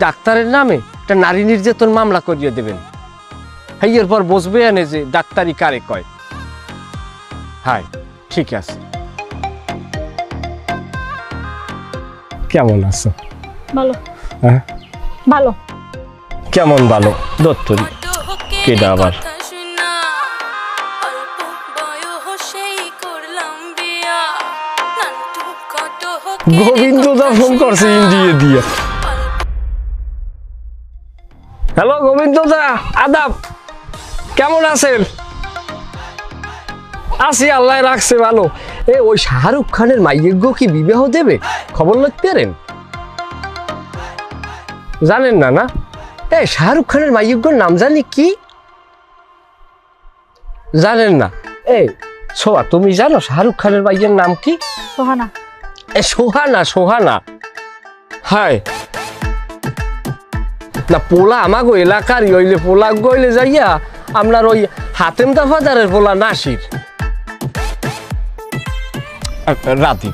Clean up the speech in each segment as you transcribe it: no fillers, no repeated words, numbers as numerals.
ডাক্তারের নামে একটা নারী নির্যাতন মামলা করিয়ে দেবেন। হ্যাঁ, এরপর বসবে আনে যে ডাক্তারি কারে কয়। হ্যাঁ ঠিক আছে। কেমন আছো? ভালো। হ্যাঁ ভালো। কেমন ভালো? দত্তরি কেডা আবার? গোবিন্দ দা ফোন করছে ইন্ডিয়া দিয়ে। হ্যালো গোবিন্দ দা, আদাব, কেমন আছেন? আছি, আল্লাহ রাখছে ভালো। ওই শাহরুখ খানের মাইয়ের গো কি বিবাহ দেবে, খবর লিখতে পারেন? জানেন না? না, শাহরুখ খানের মাইয়ের গোর নাম জানি কি? জানেন না? সোহা, তুমি জানো শাহরুখ খানের মাইয়ের নাম কি? সোহানা। সোহানা, সোহানা। হায় না, পোলা আমাগো এলাকার হইলে পোলা গইলে যাইয়া আপনার ওই হাতেম দাফাদারের পোলা নাসির রাতি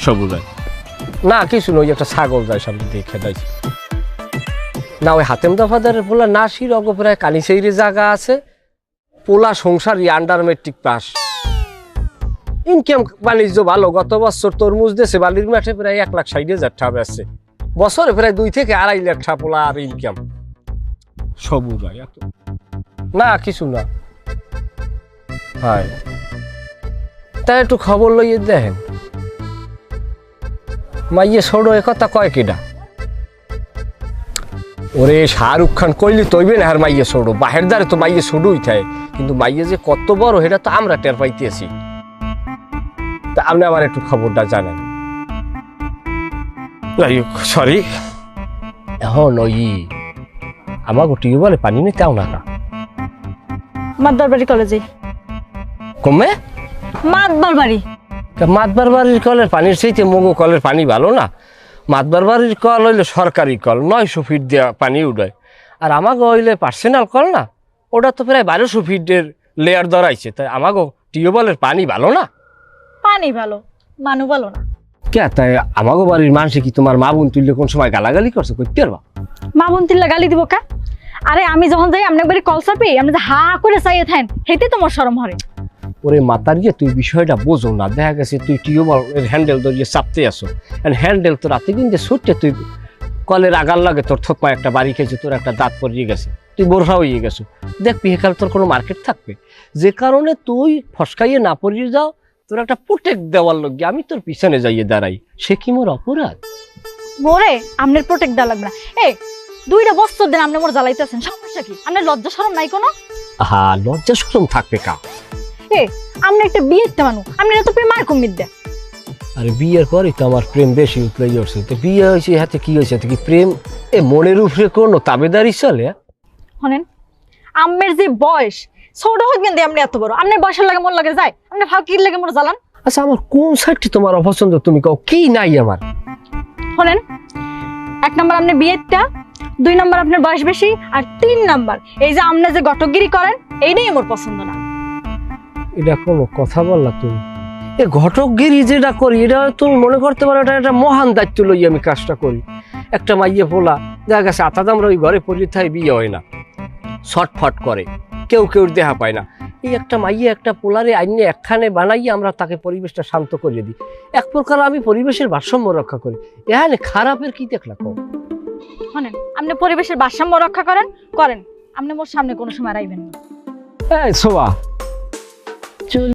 সবুজ না কিছু নয়, একটা ছাগল যায় সামনে দিয়ে খেদাইছে না। ওই হাতেম দাফাদারের পোলা নাসির অগ প্রায় কানিসাইরে জায়গা আছে, পোলা সংসারই আন্ডার মেট্রিক পাস, ইনকাম বাণিজ্য ভালো। গত বছর তরমুজ দেশে বালির মাঠে প্রায় 1,60,000 টাকা বেচছে, বছরে প্রায় 2 থেকে 2.5 লাখ টাকা পোলা আর ইনকাম। সবুজ এত না কিছু না। হয় তাই একটু খবর লইয়ে দেখেন। মাইয়ে ছোড়ো এ কথা কয় কেডা? ওরে শাহরুখ খান কইলি তৈবে না, আর মাইয়ে ছোড়ো বাহের দ্বারে তো মাইয়ে ছোড়ই থাকে, কিন্তু মাইয়ে যে কত বড় সেটা তো আমরা টের পাইতেছি। তা আপনি আমার একটু খবরটা জানেন। সরি, এখন ওই আমাকে টিউবওয়েলে পানি নিতে আও না কা? মাতবার বাড়ি কলেজে। কমে মাতবার বাড়ি? মাতবার বাড়ির কলের পানির চাইতে মগো কলের পানি ভালো না। মাতবার বাড়ির কল হইলে সরকারি কল, 900 ফিট দেওয়া পানি উঠায়, আর আমাকে হইলে পার্সোনাল কল না, ওটা তো প্রায় 1200 ফিটের লেয়ার ধরাইছে। তাই আমাকে টিউবওয়েলের পানি ভালো না? পানি ভালো, মানু ভালো না। কে তাই আমাকে বাড়ির মানুষে কি তোমার মা বোন তুললে কোন সময় গালাগালি করছে? করতে পারবা? মা বোন তিল্লা গালি দিব কা? আরে আমি যখন যাই আপনি একবারই কল চাপি, আপনি যে হা করে চাইয়ে থাকেন, হেতে তোমার শরম হরে। ওরে মাতার গিয়ে তুই বিষয়টা বোঝো না, দেখা গেছে তুই টিউবওয়েলের হ্যান্ডেল ধরিয়ে চাপতে আসো, হ্যান্ডেল তো রাতে কিন্তু ছুটতে তুই কলের আগার লাগে তোর থোক একটা বাড়ি খেয়েছে, তোর একটা দাঁত পড়িয়ে গেছে, তুই বোরহা হয়ে গেছো, দেখবি এখানে তোর কোনো মার্কেট থাকবে? যে কারণে তুই ফসকাইয়ে না পড়িয়ে যাও, তোর একটা প্রোটেক্ট দেওয়ার লোক আমি তোর পিছনে যাইয়ে দাঁড়াই, সে কি মোর অপরাধ? মোরে আপনার প্রোটেক্ট দেওয়া লাগবে না। 2টা বছর দিন আপনি মোর জ্বালাইতেছেন, সমস্যা কি? আপনার লজ্জা শরম নাই কোনো? হা, লজ্জা শরম থাকবে কা? আপনি একটা বিয়েতে মানুষ, আপনি তো প্রেম আর কমিয়ে দেন। আরে বিয়ের পরই তো আমার প্রেম বেশি উতলে যাচ্ছে। তো বিয়ে হয়েছে হাতে কি হয়েছে কি প্রেম? মনের উপরে কোনো তাবেদারি চলে? শোনেন, আমের যে বয়স ছোট হোক কিন্তু আপনি এত বড়, আপনার বয়সের লাগে মোর লাগে যায়, আপনি ভাব কি লাগে মোর জ্বালান। আচ্ছা, আমার কোন সাইডটি তোমার অপছন্দ তুমি কও? কি নাই আমার? শোনেন, 1 নম্বর আপনি বিয়েটা, 2 নম্বর আপনার বয়স বেশি, আর 3 নম্বর এই যে আপনি যে গটকগিরি করেন, এইটাই আমার পছন্দ না। এটা কোনো কথা বললা তুমি? ঘটকগিরি যেটা করি এটা তুমি মনে করতে পারো এটা একটা মহান দায়িত্ব লই আমি কাজটা করি। একটা মাইয়ে পোলা দেখা গেছে আতাদামরা ওই ঘরে পড়ে থাই, বিয়ে হয় না, ছটফট করে, কেউ কেউ দেখা পায় না। এই একটা মাইয়ে একটা পোলারে আইনে একখানে বানাইয়ে আমরা তাকে পরিবেশটা শান্ত করিয়ে দিই, এক প্রকার আমি পরিবেশের ভারসাম্য রক্ষা করি। এখানে খারাপের কি দেখলা কও? শোনেন, আপনি পরিবেশের ভারসাম্য রক্ষা করেন, আপনি মোর সামনে কোনো সময় আইবেন না। এই সোয়া চল।